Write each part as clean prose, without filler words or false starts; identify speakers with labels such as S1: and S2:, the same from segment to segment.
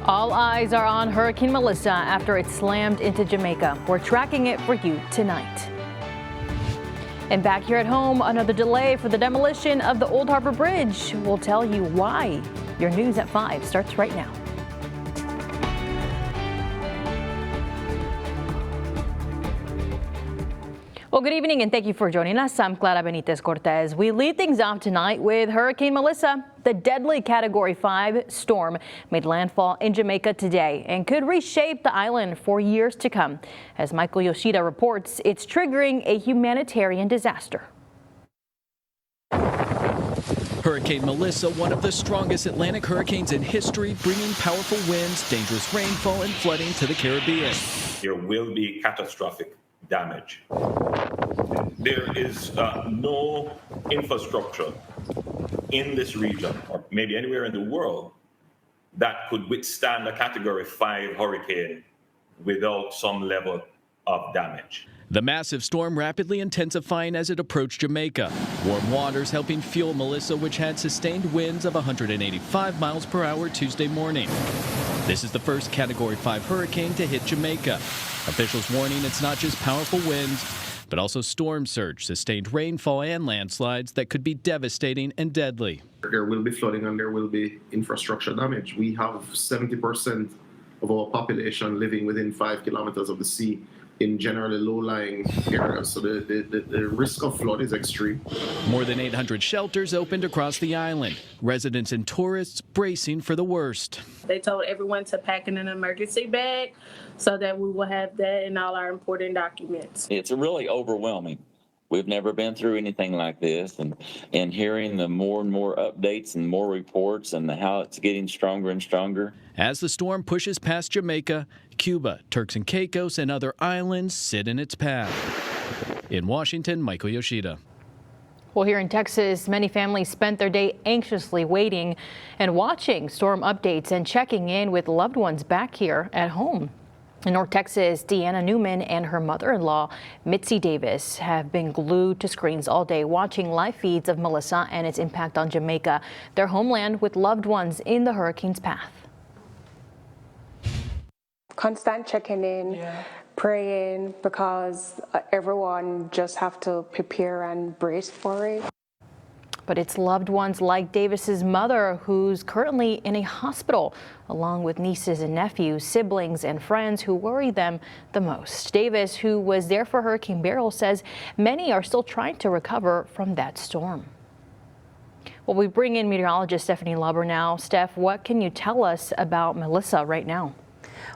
S1: All eyes are on Hurricane Melissa after it slammed into Jamaica. We're tracking it for you tonight. And back here at home, another delay for the demolition of the Old Harbor Bridge. We'll tell you why. Your news at 5 starts right now. Well, good evening and thank you for joining us. I'm Clara Benitez Cortez. We lead things off tonight with Hurricane Melissa. The deadly Category 5 storm made landfall in Jamaica today and could reshape the island for years to come. As Michael Yoshida reports, it's triggering a humanitarian disaster.
S2: Hurricane Melissa, one of the strongest Atlantic hurricanes in history, bringing powerful winds, dangerous rainfall, and flooding to the Caribbean.
S3: There will be catastrophic damage. There is no infrastructure in this region, or maybe anywhere in the world, that could withstand a Category 5 hurricane without some level of damage.
S2: The massive storm rapidly intensifying as it approached Jamaica. Warm waters helping fuel Melissa, which had sustained winds of 185 miles per hour Tuesday morning. This is the first Category 5 hurricane to hit Jamaica. Officials warning it's not just powerful winds, but also storm surge, sustained rainfall, and landslides that could be devastating and deadly.
S4: There will be flooding and there will be infrastructure damage. We have 70% of our population living within 5 kilometers of the sea in generally low-lying areas, so the risk of flood is extreme.
S2: More than 800 shelters opened across the island. Residents and tourists bracing for the worst.
S5: They told everyone to pack in an emergency bag so that we will have that in all our important documents.
S6: It's really overwhelming. We've never been through anything like this, and hearing the more and more updates and more reports and how it's getting stronger and stronger.
S2: As the storm pushes past Jamaica, Cuba, Turks and Caicos, and other islands sit in its path. In Washington, Michael Yoshida.
S1: Well, here in Texas, many families spent their day anxiously waiting and watching storm updates and checking in with loved ones back here at home. In North Texas, Deanna Newman and her mother-in-law, Mitzi Davis, have been glued to screens all day watching live feeds of Melissa and its impact on Jamaica, their homeland with loved ones in the hurricane's path.
S7: Constant checking in, praying, because everyone just have to prepare and brace for it.
S1: But it's loved ones like Davis's mother, who's currently in a hospital, along with nieces and nephews, siblings and friends who worry them the most. Davis, who was there for Hurricane Beryl, says many are still trying to recover from that storm. Well, we bring in meteorologist Stephanie Luber now. Steph, what can you tell us about Melissa right now?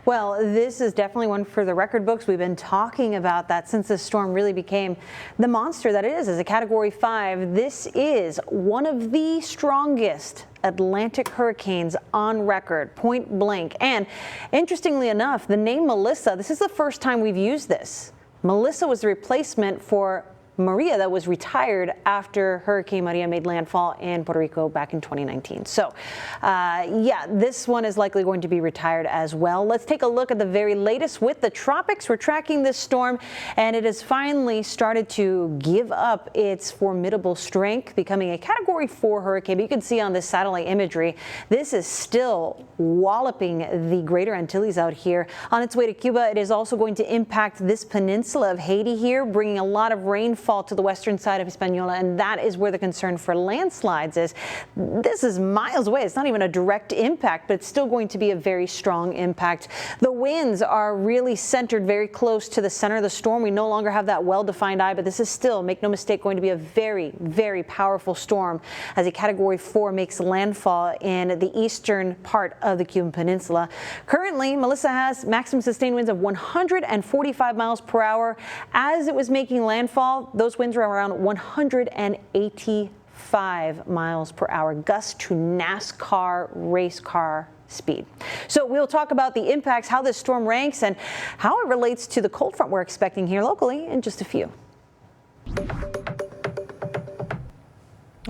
S8: Well, this is definitely one for the record books. We've been talking about that since this storm really became the monster that it is as a Category 5. This is one of the strongest Atlantic hurricanes on record, point blank. And interestingly enough, the name Melissa, this is the first time we've used this. Melissa was the replacement for Maria that was retired after Hurricane Maria made landfall in Puerto Rico back in 2019. So, yeah, this one is likely going to be retired as well. Let's take a look at the very latest with the tropics. We're tracking this storm, and it has finally started to give up its formidable strength, becoming a Category 4 hurricane. But you can see on this satellite imagery, this is still walloping the Greater Antilles out here. On its way to Cuba, it is also going to impact this peninsula of Haiti here, bringing a lot of rainfall to the western side of Hispaniola, and that is where the concern for landslides is. This is miles away. It's not even a direct impact, but it's still going to be a very strong impact. The winds are really centered very close to the center of the storm. We no longer have that well-defined eye, but this is still, make no mistake, going to be a very, very powerful storm as a Category 4 makes landfall in the eastern part of the Cuban Peninsula. Currently, Melissa has maximum sustained winds of 145 miles per hour. As it was making landfall, those winds were around 185 miles per hour, gusts to NASCAR race car speed. So we'll talk about the impacts, how this storm ranks, and how it relates to the cold front we're expecting here locally in just a few.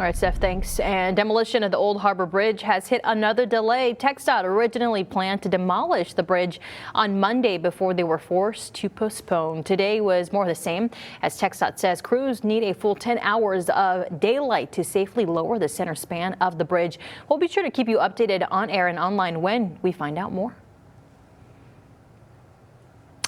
S1: All right, Steph, thanks. And demolition of the Old Harbor Bridge has hit another delay. TxDOT originally planned to demolish the bridge on Monday before they were forced to postpone. Today was more of the same, as TxDOT says crews need a full 10 hours of daylight to safely lower the center span of the bridge. We'll be sure to keep you updated on air and online when we find out more.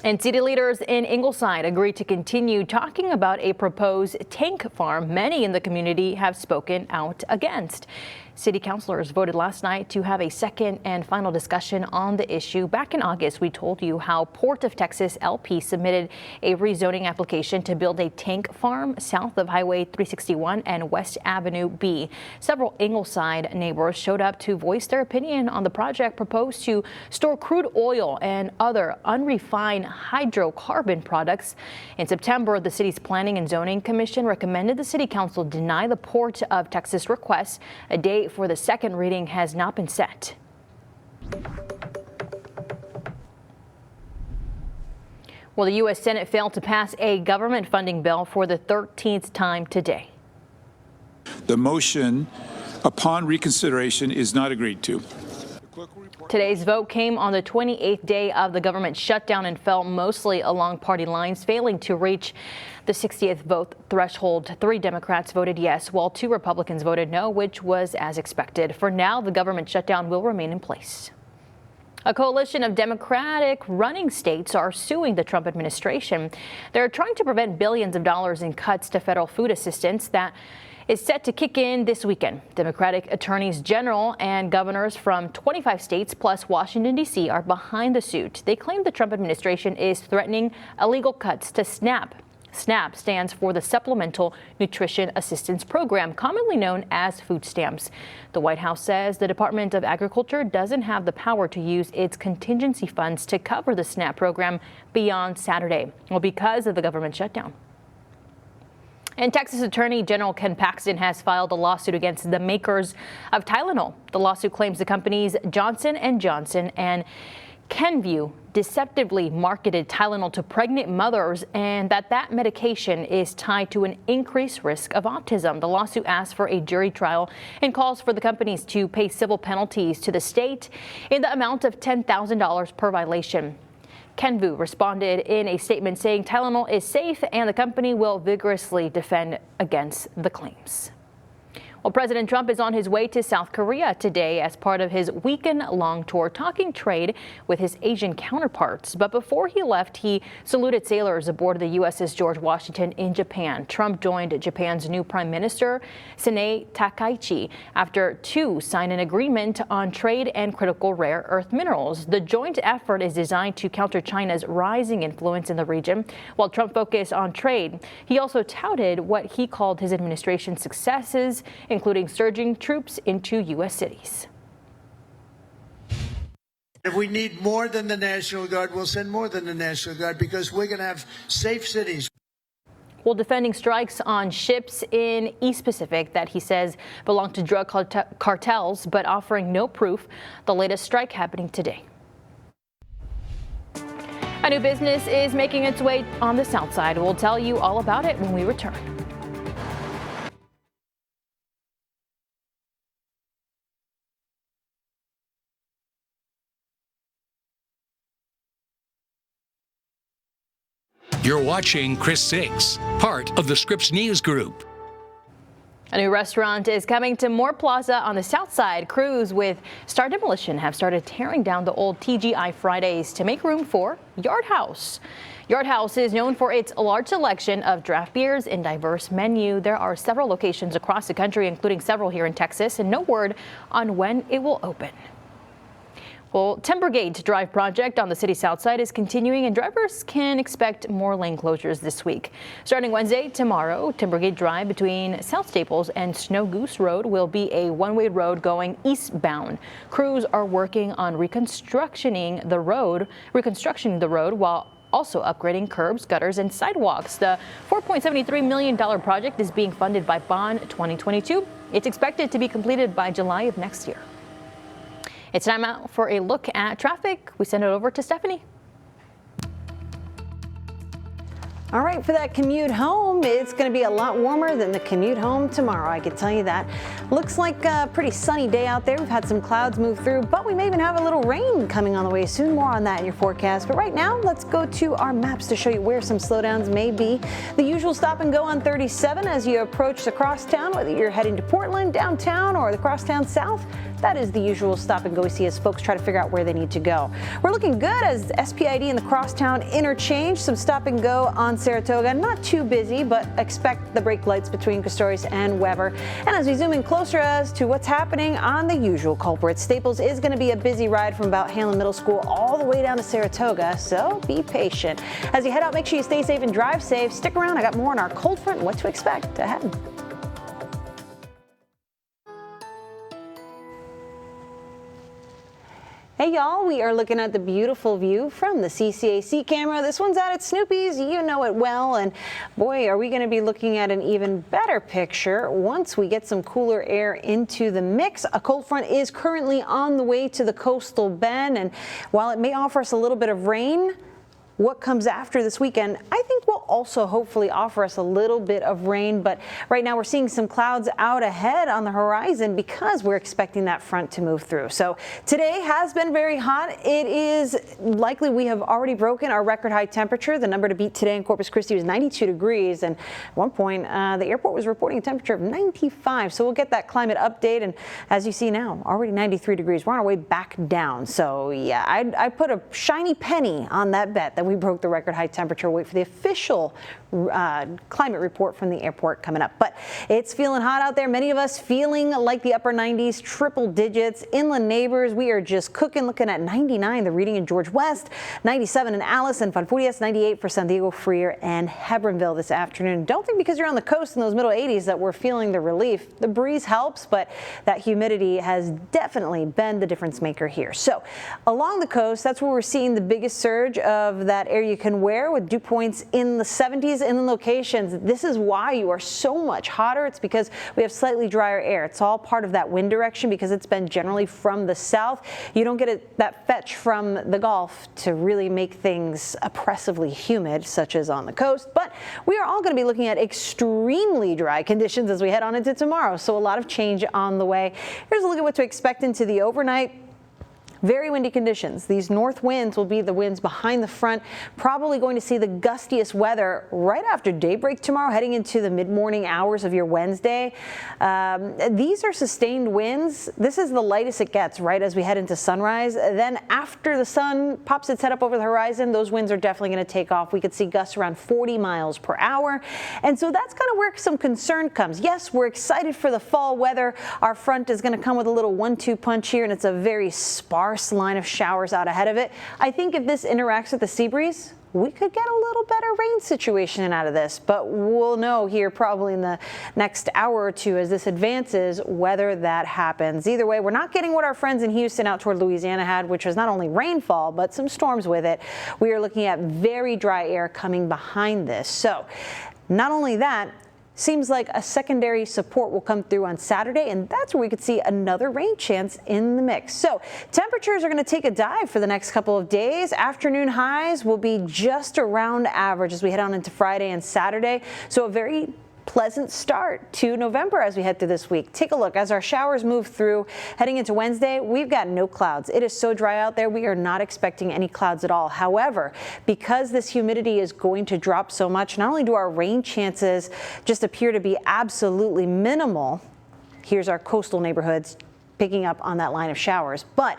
S1: And city leaders in Ingleside agreed to continue talking about a proposed tank farm many in the community have spoken out against. City councilors voted last night to have a second and final discussion on the issue. Back in August, we told you how Port of Texas LP submitted a rezoning application to build a tank farm south of Highway 361 and West Avenue B. Several Ingleside neighbors showed up to voice their opinion on the project proposed to store crude oil and other unrefined hydrocarbon products. In September, the city's Planning and Zoning Commission recommended the city council deny the Port of Texas request. A date for the second reading has not been set. Well, the U.S. Senate failed to pass a government funding bill for the 13th time today.
S9: The motion upon reconsideration is not agreed to.
S1: Today's vote came on the 28th day of the government shutdown and fell mostly along party lines, failing to reach the 60th vote threshold. 3 Democrats voted yes, while 2 Republicans voted no, which was as expected. For now, the government shutdown will remain in place. A coalition of Democratic running states are suing the Trump administration. They're trying to prevent billions of dollars in cuts to federal food assistance that is set to kick in this weekend. Democratic attorneys general and governors from 25 states plus Washington, D.C. are behind the suit. They claim the Trump administration is threatening illegal cuts to SNAP. SNAP stands for the Supplemental Nutrition Assistance Program, commonly known as food stamps. The White House says the Department of Agriculture doesn't have the power to use its contingency funds to cover the SNAP program beyond Saturday, well, because of the government shutdown. And Texas Attorney General Ken Paxton has filed a lawsuit against the makers of Tylenol. The lawsuit claims the companies Johnson & Johnson and Kenvue deceptively marketed Tylenol to pregnant mothers and that medication is tied to an increased risk of autism. The lawsuit asks for a jury trial and calls for the companies to pay civil penalties to the state in the amount of $10,000 per violation. Kenvue responded in a statement saying Tylenol is safe and the company will vigorously defend against the claims. Well, President Trump is on his way to South Korea today as part of his weekend-long tour talking trade with his Asian counterparts. But before he left, he saluted sailors aboard the USS George Washington in Japan. Trump joined Japan's new Prime Minister, Sanae Takaichi, after 2 signed an agreement on trade and critical rare earth minerals. The joint effort is designed to counter China's rising influence in the region. While Trump focused on trade, he also touted what he called his administration's successes, including surging troops into U.S. cities.
S10: If we need more than the National Guard, we'll send more than the National Guard because we're going to have safe cities.
S1: Well, defending strikes on ships in East Pacific that he says belong to drug cartels, but offering no proof. The latest strike happening today. A new business is making its way on the South Side. We'll tell you all about it when we return.
S11: You're watching Chris 6, part of the Scripps News Group.
S1: A new restaurant is coming to Moore Plaza on the South Side. Crews with Star Demolition have started tearing down the old TGI Fridays to make room for Yard House. Yard House is known for its large selection of draft beers and diverse menu. There are several locations across the country, including several here in Texas, and no word on when it will open. Well, Timbergate Drive project on the city's south side is continuing, and drivers can expect more lane closures this week. Starting Wednesday, tomorrow, Timbergate Drive between South Staples and Snow Goose Road will be a one-way road going eastbound. Crews are working on reconstructing the road while also upgrading curbs, gutters, and sidewalks. The $4.73 million project is being funded by Bond 2022. It's expected to be completed by July of next year. It's time out for a look at traffic. We send it over to Stephanie.
S8: All right, for that commute home, it's going to be a lot warmer than the commute home tomorrow, I can tell you that. Looks like a pretty sunny day out there. We've had some clouds move through, but we may even have a little rain coming on the way soon. More on that in your forecast. But right now, let's go to our maps to show you where some slowdowns may be. The usual stop and go on 37 as you approach the crosstown, whether you're heading to Portland, downtown, or the crosstown south. That is the usual stop and go we see as folks try to figure out where they need to go. We're looking good as SPID and the crosstown interchange. Some stop and go on Saratoga. Not too busy, but expect the brake lights between Custorius and Weber. And as we zoom in closer as to what's happening on the usual culprits, Staples is going to be a busy ride from about Hanlon Middle School all the way down to Saratoga, so be patient. As you head out, make sure you stay safe and drive safe. Stick around. I got more on our cold front and what to expect ahead. Hey y'all, we are looking at the beautiful view from the CCAC camera. This one's out at Snoopy's, you know it well, and boy, are we going to be looking at an even better picture once we get some cooler air into the mix. A cold front is currently on the way to the coastal bend, and while it may offer us a little bit of rain, what comes after this weekend, I think will also hopefully offer us a little bit of rain. But right now we're seeing some clouds out ahead on the horizon because we're expecting that front to move through. So today has been very hot. It is likely we have already broken our record high temperature. The number to beat today in Corpus Christi was 92 degrees. And at one point, the airport was reporting a temperature of 95. So we'll get that climate update. And as you see now, already 93 degrees. We're on our way back down. So yeah, I put a shiny penny on that bet that we broke the record high temperature. Wait for the official climate report from the airport coming up. But it's feeling hot out there. Many of us feeling like the upper 90s, triple digits. Inland neighbors, we are just cooking, looking at 99, the reading in George West, 97 in Alice, and Fanfurias, 98 for San Diego, Freer, and Hebbronville this afternoon. Don't think because you're on the coast in those middle 80s that we're feeling the relief. The breeze helps, but that humidity has definitely been the difference maker here. So along the coast, that's where we're seeing the biggest surge of that air you can wear, with dew points in the 70s in the locations. This is why you are so much hotter. It's because we have slightly drier air. It's all part of that wind direction because it's been generally from the south. You don't get that fetch from the Gulf to really make things oppressively humid, such as on the coast. But we are all going to be looking at extremely dry conditions as we head on into tomorrow. So a lot of change on the way. Here's a look at what to expect into the overnight. Very windy conditions. These north winds will be the winds behind the front. Probably going to see the gustiest weather right after daybreak tomorrow, heading into the mid-morning hours of your Wednesday. These are sustained winds. This is the lightest it gets right as we head into sunrise. Then after the sun pops its head up over the horizon, those winds are definitely going to take off. We could see gusts around 40 miles per hour. And so that's kind of where some concern comes. Yes, we're excited for the fall weather. Our front is going to come with a little 1-2 punch here, and it's a very sparse line of showers out ahead of it. I think if this interacts with the sea breeze, we could get a little better rain situation out of this, but we'll know here probably in the next hour or two as this advances whether that happens. Either way, we're not getting what our friends in Houston out toward Louisiana had, which was not only rainfall, but some storms with it. We are looking at very dry air coming behind this. So not only that, seems like a secondary support will come through on Saturday, and that's where we could see another rain chance in the mix. So temperatures are going to take a dive for the next couple of days. Afternoon highs will be just around average as we head on into Friday and Saturday. So a very pleasant start to November as we head through this week. Take a look as our showers move through. Heading into Wednesday, we've got no clouds. It is so dry out there, we are not expecting any clouds at all. However, because this humidity is going to drop so much, not only do our rain chances just appear to be absolutely minimal, here's our coastal neighborhoods picking up on that line of showers, but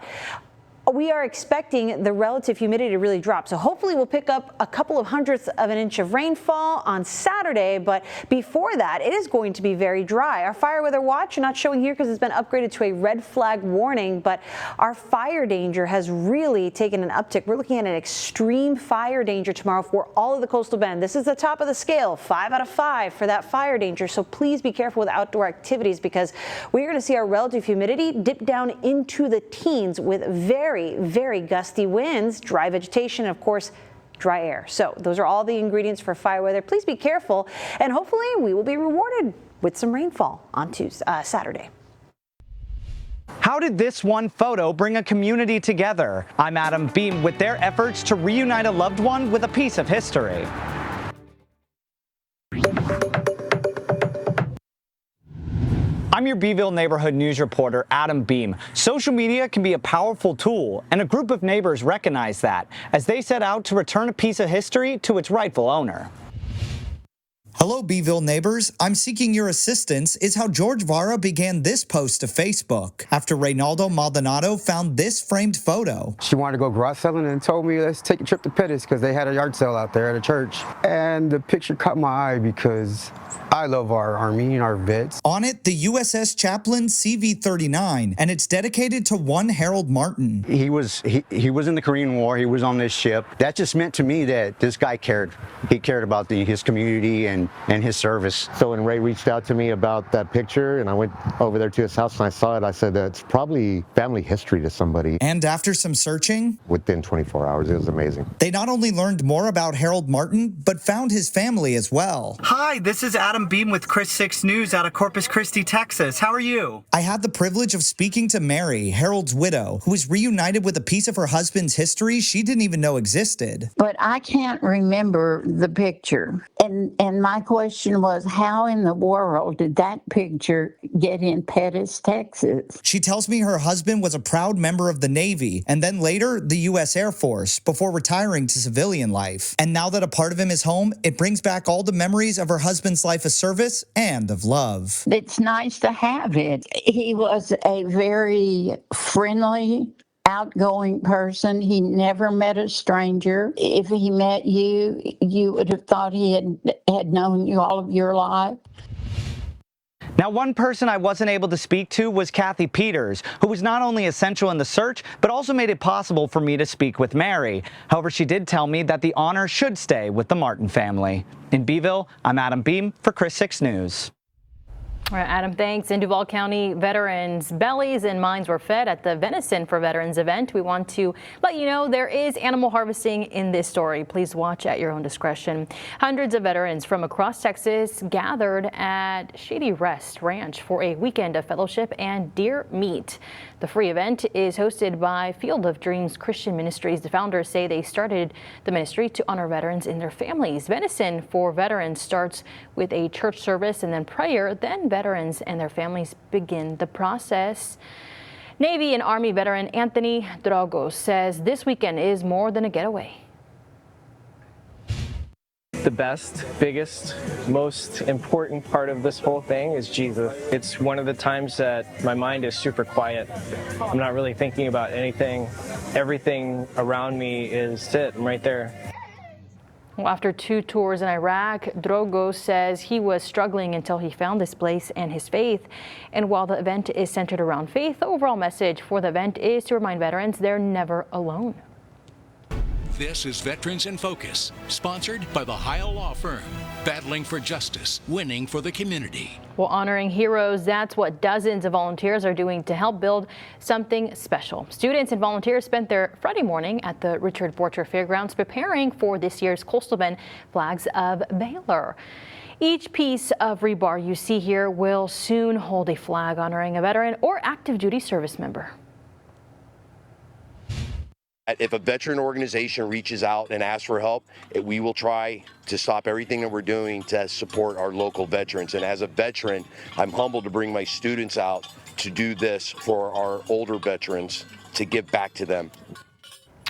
S8: we are expecting the relative humidity to really drop. So hopefully we'll pick up a couple of hundredths of an inch of rainfall on Saturday. But before that, it is going to be very dry. Our fire weather watch, not showing here because it's been upgraded to a red flag warning, but our fire danger has really taken an uptick. We're looking at an extreme fire danger tomorrow for all of the coastal bend. This is the top of the scale, 5 out of 5 for that fire danger. So please be careful with outdoor activities because we're going to see our relative humidity dip down into the teens with very, very gusty winds, dry vegetation, and of course, dry air. So those are all the ingredients for fire weather. Please be careful, and hopefully we will be rewarded with some rainfall on Saturday.
S12: How did this one photo bring a community together? I'm Adam Beam with their efforts to reunite a loved one with a piece of history. I'm your Beeville neighborhood news reporter, Adam Beam. Social media can be a powerful tool, and a group of neighbors recognize that as they set out to return a piece of history to its rightful owner.
S13: Hello, Beeville neighbors. I'm seeking your assistance is how George Vara began this post to Facebook after Reynaldo Maldonado found this framed photo.
S14: She wanted to go garage selling and told me, let's take a trip to Pettis because they had a yard sale out there at a church. And the picture caught my eye because I love our Army and our vets.
S13: On it, the USS Chaplain CV-39, and it's dedicated to one Harold Martin.
S15: He was in the Korean War. He was on this ship. That just meant to me that this guy cared. He cared about his community and his service.
S16: So when Ray reached out to me about that picture and I went over there to his house and I saw it, I said, it's probably family history to somebody.
S13: And after some searching,
S16: within 24 hours, it was amazing.
S13: They not only learned more about Harold Martin, but found his family as well.
S12: Hi, this is Adam Beam with Chris 6 News out of Corpus Christi, Texas. How are you?
S13: I had the privilege of speaking to Mary, Harold's widow, who was reunited with a piece of her husband's history she didn't even know existed.
S17: But I can't remember the picture. And my question was, how in the world did that picture get in Pettis, Texas?
S13: She tells me her husband was a proud member of the Navy and then later the U.S. Air Force before retiring to civilian life. And now that a part of him is home, it brings back all the memories of her husband's life of service and of love.
S17: It's nice to have it. He was a very friendly, outgoing person. He never met a stranger. If he met you, you would have thought he had known you all of your life.
S12: Now, one person I wasn't able to speak to was Kathy Peters, who was not only essential in the search, but also made it possible for me to speak with Mary. However, she did tell me that the honor should stay with the Martin family. In Beeville, I'm Adam Beam for Chris 6 News.
S1: All right, Adam, thanks. In Duval County, veterans' bellies and minds were fed at the Venison for Veterans event. We want to let you know there is animal harvesting in this story. Please watch at your own discretion. Hundreds of veterans from across Texas gathered at Shady Rest Ranch for a weekend of fellowship and deer meat. The free event is hosted by Field of Dreams Christian Ministries. The founders say they started the ministry to honor veterans and their families. Venison for Veterans starts with a church service and then prayer, then veterans and their families begin the process. Navy and Army veteran Anthony Dragos says this weekend is more than a getaway.
S18: The best, biggest, most important part of this whole thing is Jesus. It's one of the times that my mind is super quiet. I'm not really thinking about anything. Everything around me is it. I'm right there.
S1: Well, after 2 tours in Iraq, Dragos says he was struggling until he found this place and his faith. And while the event is centered around faith, the overall message for the event is to remind veterans they're never alone.
S11: This is Veterans in Focus, sponsored by the Heil Law Firm. Battling for justice, winning for the community.
S1: Well, honoring heroes, that's what dozens of volunteers are doing to help build something special. Students and volunteers spent their Friday morning at the Richard Borcher Fairgrounds preparing for this year's Coastal Bend Flags of Valor. Each piece of rebar you see here will soon hold a flag honoring a veteran or active duty service member.
S19: If a veteran organization reaches out and asks for help, we will try to stop everything that we're doing to support our local veterans. And as a veteran, I'm humbled to bring my students out to do this for our older veterans to give back to them.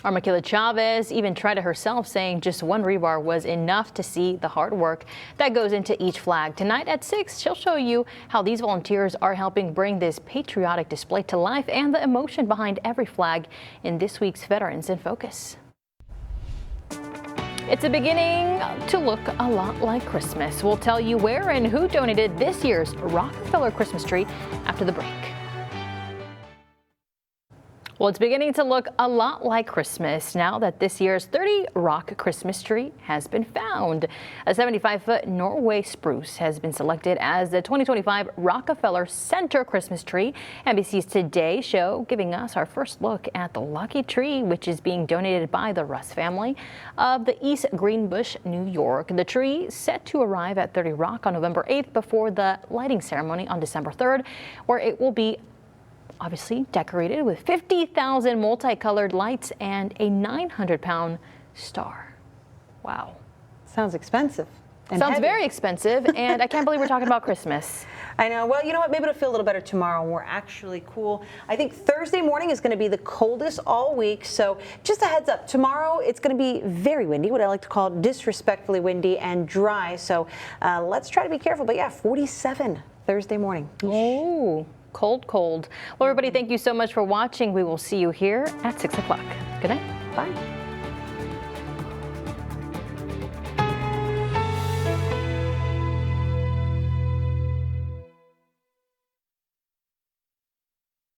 S1: Armaquila Chavez even tried it herself, saying just one rebar was enough to see the hard work that goes into each flag. Tonight at 6, she'll show you how these volunteers are helping bring this patriotic display to life and the emotion behind every flag in this week's Veterans in Focus. It's beginning to look a lot like Christmas. We'll tell you where and who donated this year's Rockefeller Christmas tree after the break. Well, it's beginning to look a lot like Christmas now that this year's 30 Rock Christmas tree has been found. A 75-foot Norway spruce has been selected as the 2025 Rockefeller Center Christmas tree. NBC's Today show giving us our first look at the lucky tree, which is being donated by the Russ family of the East Greenbush, New York. The tree set to arrive at 30 Rock on November 8th before the lighting ceremony on December 3rd, where it will be obviously decorated with 50,000 multicolored lights and a 900-pound star. Wow.
S8: Sounds expensive.
S1: Sounds very expensive, and I can't believe we're talking about Christmas.
S8: I know. Well, you know what? Maybe it'll feel a little better tomorrow, and we're actually cool. I think Thursday morning is going to be the coldest all week. So just a heads up, tomorrow it's going to be very windy, what I like to call disrespectfully windy and dry. So let's try to be careful. But yeah, 47 Thursday morning.
S1: Oh, cold, cold. Well, everybody, thank you so much for watching. We will see you here at 6 o'clock. Good night.
S8: Bye.